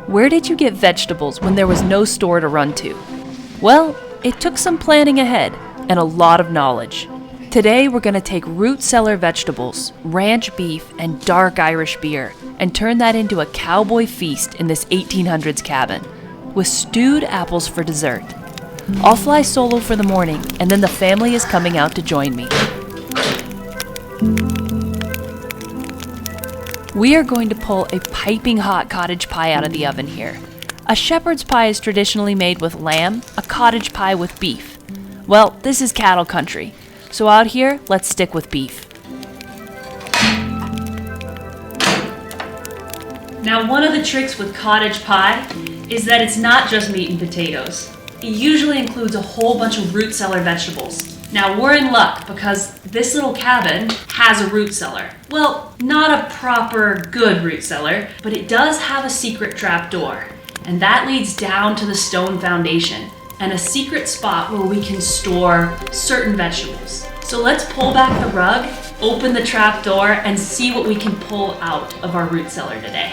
Where did you get vegetables when there was no store to run to? Well, it took some planning ahead and a lot of knowledge. Today we're going to take root cellar vegetables, ranch beef, and dark Irish beer and turn that into a cowboy feast in this 1800s cabin, with stewed apples for dessert. I'll fly solo for the morning, and then the family is coming out to join me. We are going to pull a piping hot cottage pie out of the oven here. A shepherd's pie is traditionally made with lamb, a cottage pie with beef. Well, this is cattle country, so out here, let's stick with beef. Now, one of the tricks with cottage pie is that it's not just meat and potatoes. It usually includes a whole bunch of root cellar vegetables. Now, we're in luck because this little cabin has a root cellar. Well, not a proper good root cellar, but it does have a secret trap door. And that leads down to the stone foundation and a secret spot where we can store certain vegetables. So let's pull back the rug, open the trap door, and see what we can pull out of our root cellar today.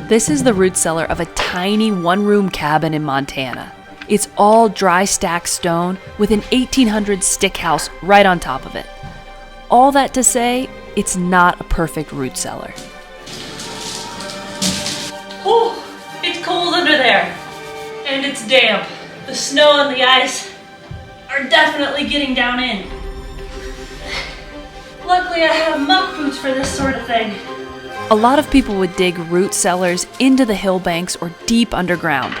This is the root cellar of a tiny one-room cabin in Montana. It's all dry stacked stone with an 1800s stick house right on top of it. All that to say, it's not a perfect root cellar. Oh, it's cold under there, and it's damp. The snow and the ice are definitely getting down in. Luckily, I have muck boots for this sort of thing. A lot of people would dig root cellars into the hill banks or deep underground.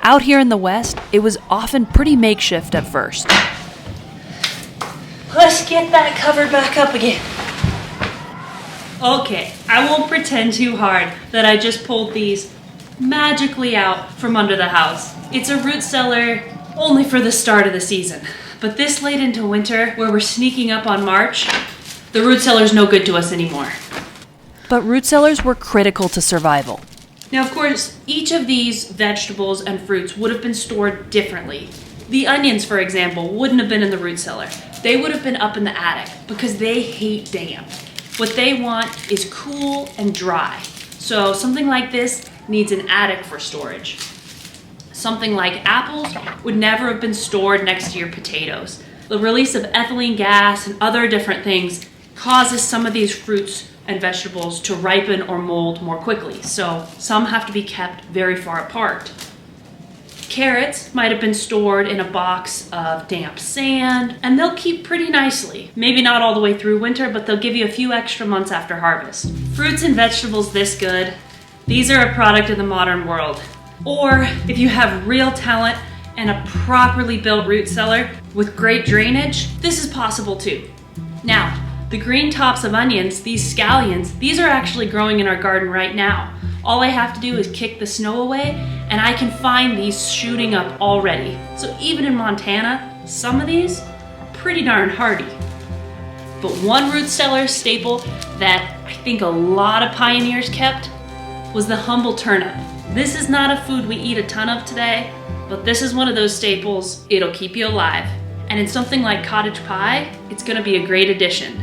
Out here in the West, it was often pretty makeshift at first. Let's get that covered back up again. Okay, I won't pretend too hard that I just pulled these magically out from under the house. It's a root cellar only for the start of the season. But this late into winter, where we're sneaking up on March, the root cellar's no good to us anymore. But root cellars were critical to survival. Now, of course, each of these vegetables and fruits would have been stored differently. The onions, for example, wouldn't have been in the root cellar. They would have been up in the attic because they hate damp. What they want is cool and dry. So something like this needs an attic for storage. Something like apples would never have been stored next to your potatoes. The release of ethylene gas and other different things causes some of these fruits and vegetables to ripen or mold more quickly, so some have to be kept very far apart. Carrots might have been stored in a box of damp sand, and they'll keep pretty nicely. Maybe not all the way through winter, but they'll give you a few extra months after harvest. Fruits and vegetables this good, these are a product of the modern world. Or if you have real talent and a properly built root cellar with great drainage, this is possible too. Now, the green tops of onions, these scallions, these are actually growing in our garden right now. All I have to do is kick the snow away and I can find these shooting up already. So even in Montana, some of these are pretty darn hardy. But one root cellar staple that I think a lot of pioneers kept was the humble turnip. This is not a food we eat a ton of today, but this is one of those staples, it'll keep you alive. And in something like cottage pie, it's gonna be a great addition.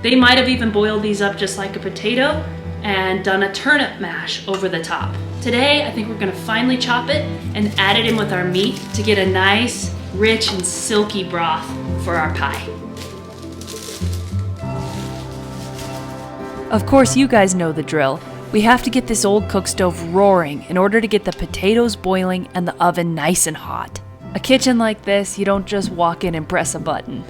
They might have even boiled these up just like a potato and done a turnip mash over the top. Today, I think we're gonna finely chop it and add it in with our meat to get a nice, rich and silky broth for our pie. Of course, you guys know the drill. We have to get this old cookstove roaring in order to get the potatoes boiling and the oven nice and hot. A kitchen like this, you don't just walk in and press a button.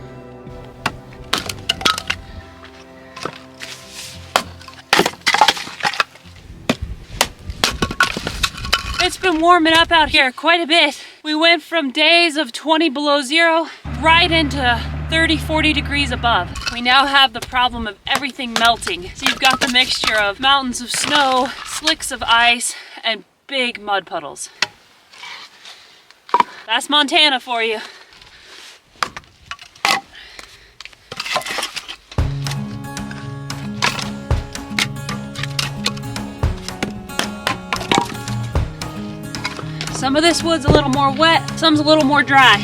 It's been warming up out here quite a bit. We went from days of 20 below zero right into 30, 40 degrees above. We now have the problem of everything melting. So you've got the mixture of mountains of snow, slicks of ice, and big mud puddles. That's Montana for you. Some of this wood's a little more wet, some's a little more dry.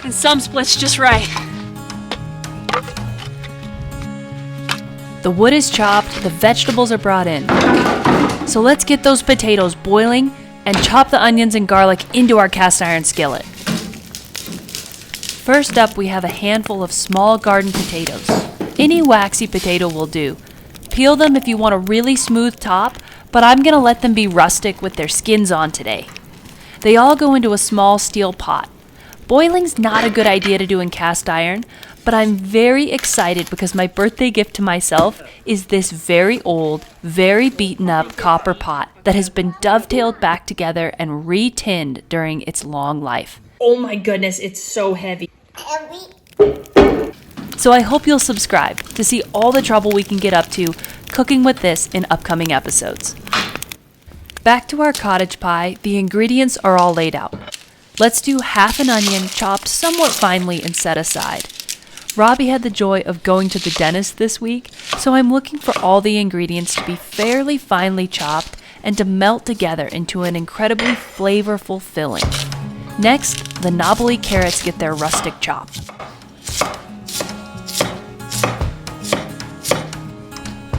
And some splits just right. The wood is chopped, the vegetables are brought in. So let's get those potatoes boiling and chop the onions and garlic into our cast iron skillet. First up, we have a handful of small garden potatoes. Any waxy potato will do. Peel them if you want a really smooth top, but I'm going to let them be rustic with their skins on today. They all go into a small steel pot. Boiling's not a good idea to do in cast iron, but I'm very excited because my birthday gift to myself is this very old, very beaten up copper pot that has been dovetailed back together and re-tinned during its long life. Oh my goodness, it's so heavy. So I hope you'll subscribe to see all the trouble we can get up to cooking with this in upcoming episodes. Back to our cottage pie, the ingredients are all laid out. Let's do half an onion chopped somewhat finely and set aside. Robbie had the joy of going to the dentist this week, so I'm looking for all the ingredients to be fairly finely chopped and to melt together into an incredibly flavorful filling. Next, the knobbly carrots get their rustic chop.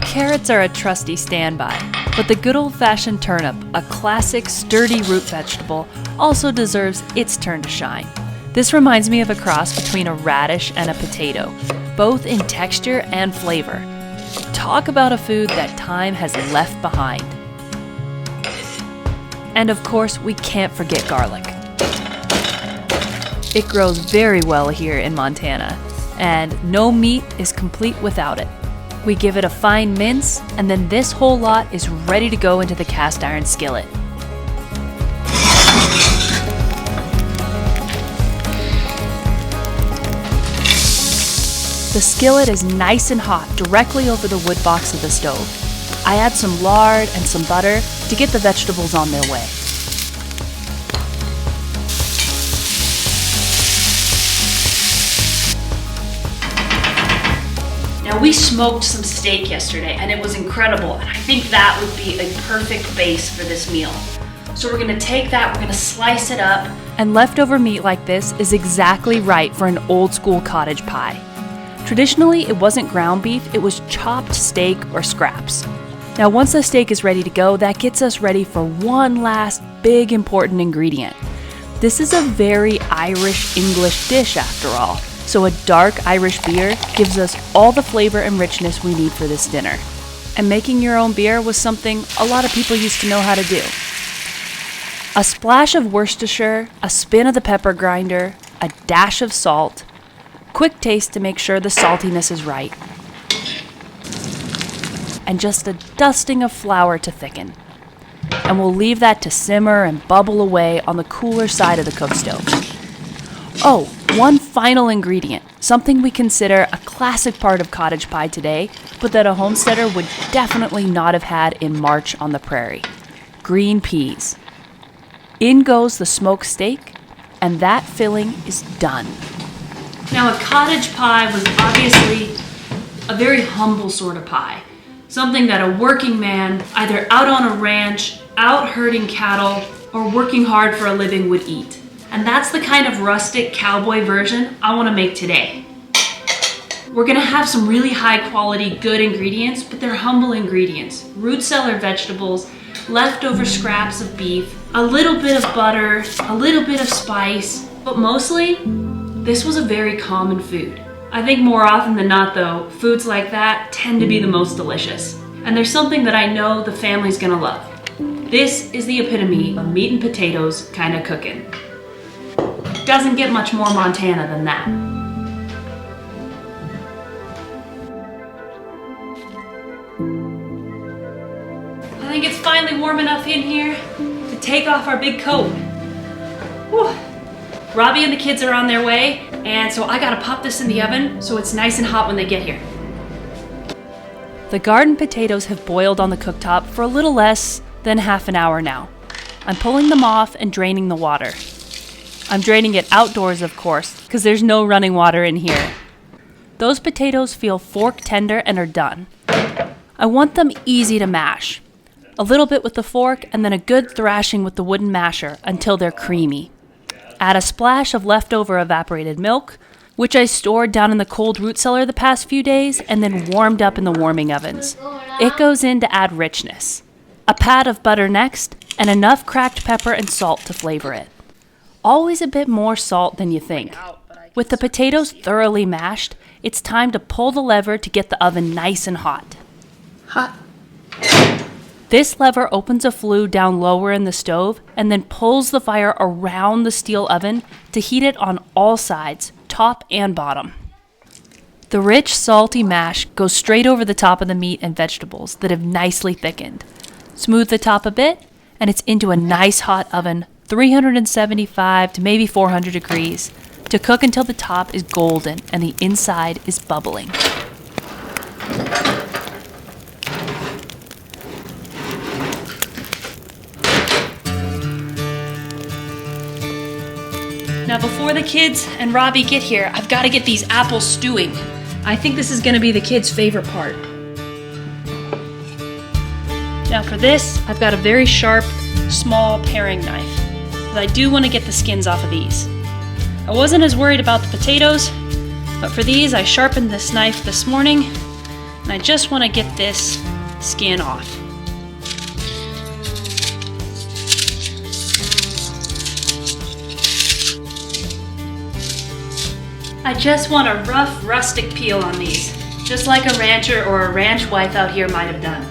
Carrots are a trusty standby, but the good old-fashioned turnip, a classic sturdy root vegetable, also deserves its turn to shine. This reminds me of a cross between a radish and a potato, both in texture and flavor. Talk about a food that time has left behind. And of course, we can't forget garlic. It grows very well here in Montana, and no meat is complete without it. We give it a fine mince, and then this whole lot is ready to go into the cast iron skillet. The skillet is nice and hot directly over the wood box of the stove. I add some lard and some butter to get the vegetables on their way. Now we smoked some steak yesterday and it was incredible, and I think that would be a perfect base for this meal. So we're gonna take that, we're gonna slice it up. And leftover meat like this is exactly right for an old school cottage pie. Traditionally, it wasn't ground beef, it was chopped steak or scraps. Now once the steak is ready to go, that gets us ready for one last big important ingredient. This is a very Irish-English dish after all. So a dark Irish beer gives us all the flavor and richness we need for this dinner. And making your own beer was something a lot of people used to know how to do. A splash of Worcestershire, a spin of the pepper grinder, a dash of salt, quick taste to make sure the saltiness is right, and just a dusting of flour to thicken. And we'll leave that to simmer and bubble away on the cooler side of the cookstove. Oh, one final ingredient, something we consider a classic part of cottage pie today, but that a homesteader would definitely not have had in March on the prairie. Green peas. In goes the smoked steak, and that filling is done. Now a cottage pie was obviously a very humble sort of pie. Something that a working man, either out on a ranch, out herding cattle, or working hard for a living would eat. And that's the kind of rustic cowboy version I want to make today. We're gonna have some really high quality, good ingredients, but they're humble ingredients. Root cellar vegetables, leftover scraps of beef, a little bit of butter, a little bit of spice, but mostly, this was a very common food. I think more often than not though, foods like that tend to be the most delicious. And there's something that I know the family's gonna love. This is the epitome of meat and potatoes kind of cooking. Doesn't get much more Montana than that. I think it's finally warm enough in here to take off our big coat. Whew. Robbie and the kids are on their way, and so I gotta pop this in the oven so it's nice and hot when they get here. The garden potatoes have boiled on the cooktop for a little less than half an hour now. I'm pulling them off and draining the water. I'm draining it outdoors, of course, because there's no running water in here. Those potatoes feel fork tender and are done. I want them easy to mash. A little bit with the fork and then a good thrashing with the wooden masher until they're creamy. Add a splash of leftover evaporated milk, which I stored down in the cold root cellar the past few days and then warmed up in the warming ovens. It goes in to add richness. A pat of butter next, and enough cracked pepper and salt to flavor it. Always a bit more salt than you think. With the potatoes thoroughly mashed, it's time to pull the lever to get the oven nice and hot. This lever opens a flue down lower in the stove and then pulls the fire around the steel oven to heat it on all sides, top and bottom. The rich, salty mash goes straight over the top of the meat and vegetables that have nicely thickened. Smooth the top a bit, and it's into a nice hot oven, 375 to maybe 400 degrees, to cook until the top is golden and the inside is bubbling. Now before the kids and Robbie get here, I've got to get these apples stewing. I think this is going to be the kids' favorite part. Now for this, I've got a very sharp, small paring knife. But I do want to get the skins off of these. I wasn't as worried about the potatoes, but for these I sharpened this knife this morning, and I just want to get this skin off. I just want a rough, rustic peel on these, just like a rancher or a ranch wife out here might have done.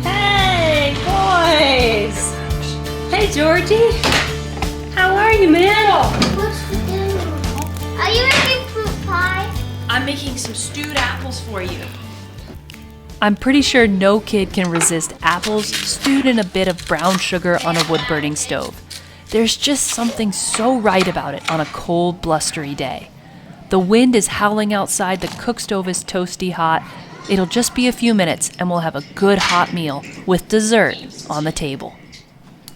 Hey, boys! Hey, Georgie! How are you, man? What's for dinner? Are you making fruit pie? I'm making some stewed apples for you. I'm pretty sure no kid can resist apples stewed in a bit of brown sugar on a wood-burning stove. There's just something so right about it on a cold, blustery day. The wind is howling outside, the cookstove is toasty hot. It'll just be a few minutes and we'll have a good hot meal with dessert on the table.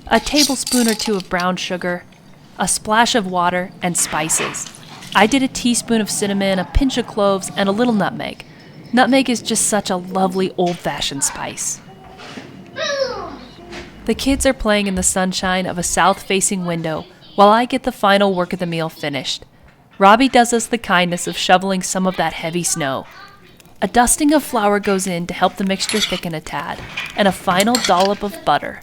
A tablespoon or two of brown sugar, a splash of water, and spices. I did a teaspoon of cinnamon, a pinch of cloves, and a little nutmeg. Nutmeg is just such a lovely old-fashioned spice. The kids are playing in the sunshine of a south-facing window while I get the final work of the meal finished. Robbie does us the kindness of shoveling some of that heavy snow. A dusting of flour goes in to help the mixture thicken a tad, and a final dollop of butter.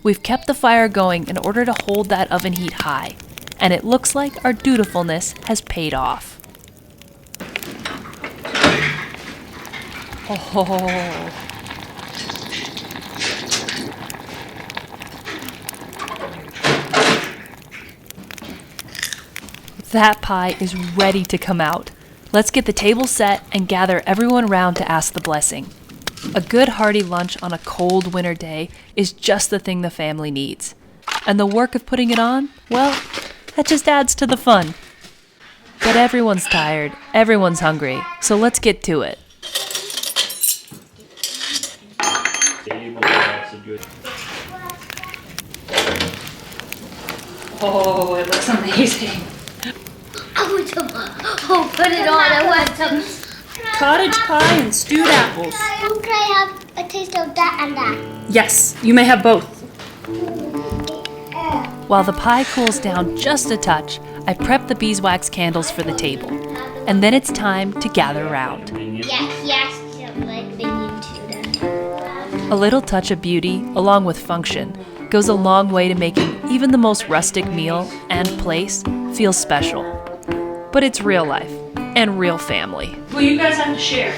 We've kept the fire going in order to hold that oven heat high, and it looks like our dutifulness has paid off. Oh. That pie is ready to come out. Let's get the table set and gather everyone around to ask the blessing. A good hearty lunch on a cold winter day is just the thing the family needs. And the work of putting it on, well, that just adds to the fun. But everyone's tired, everyone's hungry, so let's get to it. Oh, it looks amazing. I want some. Oh, put it on. I want some. Cottage pie and stewed apples. Can I have a taste of that and that? Yes, you may have both. While the pie cools down just a touch, I prep the beeswax candles for the table. And then it's time to gather around. Yes, like the YouTube. A little touch of beauty, along with function, goes a long way to making even the most rustic meal and place feel special. But it's real life and real family. Well, you guys have to share.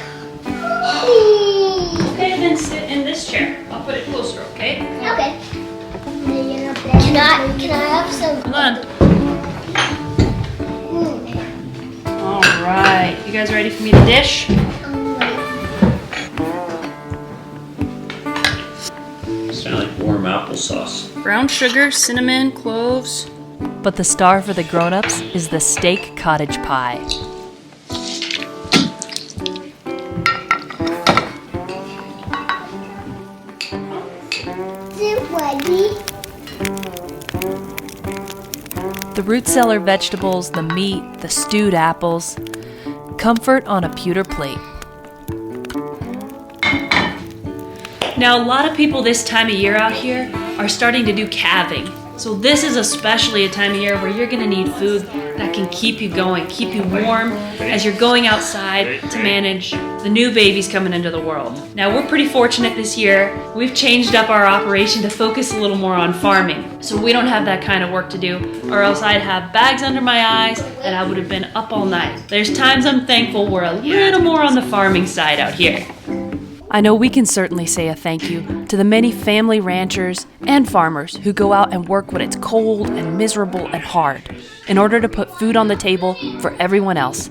Okay, then sit in this chair. I'll put it closer, okay? Okay. Can I have some? Hold on. All right. You guys ready for me to dish? Sound like warm applesauce. Brown sugar, cinnamon, cloves. But the star for the grown-ups is the steak cottage pie. Is it ready? The root cellar vegetables, the meat, the stewed apples. Comfort on a pewter plate. Now, a lot of people this time of year out here are starting to do calving. So this is especially a time of year where you're gonna need food that can keep you going, keep you warm as you're going outside to manage the new babies coming into the world. Now we're pretty fortunate this year. We've changed up our operation to focus a little more on farming. So we don't have that kind of work to do, or else I'd have bags under my eyes and I would have been up all night. There's times I'm thankful we're a little more on the farming side out here. I know we can certainly say a thank you to the many family ranchers and farmers who go out and work when it's cold and miserable and hard in order to put food on the table for everyone else.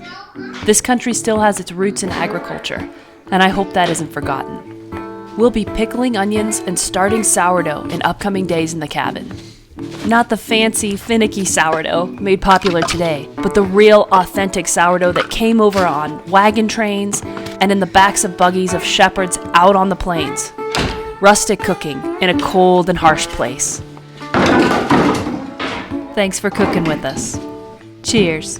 This country still has its roots in agriculture, and I hope that isn't forgotten. We'll be pickling onions and starting sourdough in upcoming days in the cabin. Not the fancy, finicky sourdough made popular today, but the real, authentic sourdough that came over on wagon trains and in the backs of buggies of shepherds out on the plains. Rustic cooking in a cold and harsh place. Thanks for cooking with us. Cheers.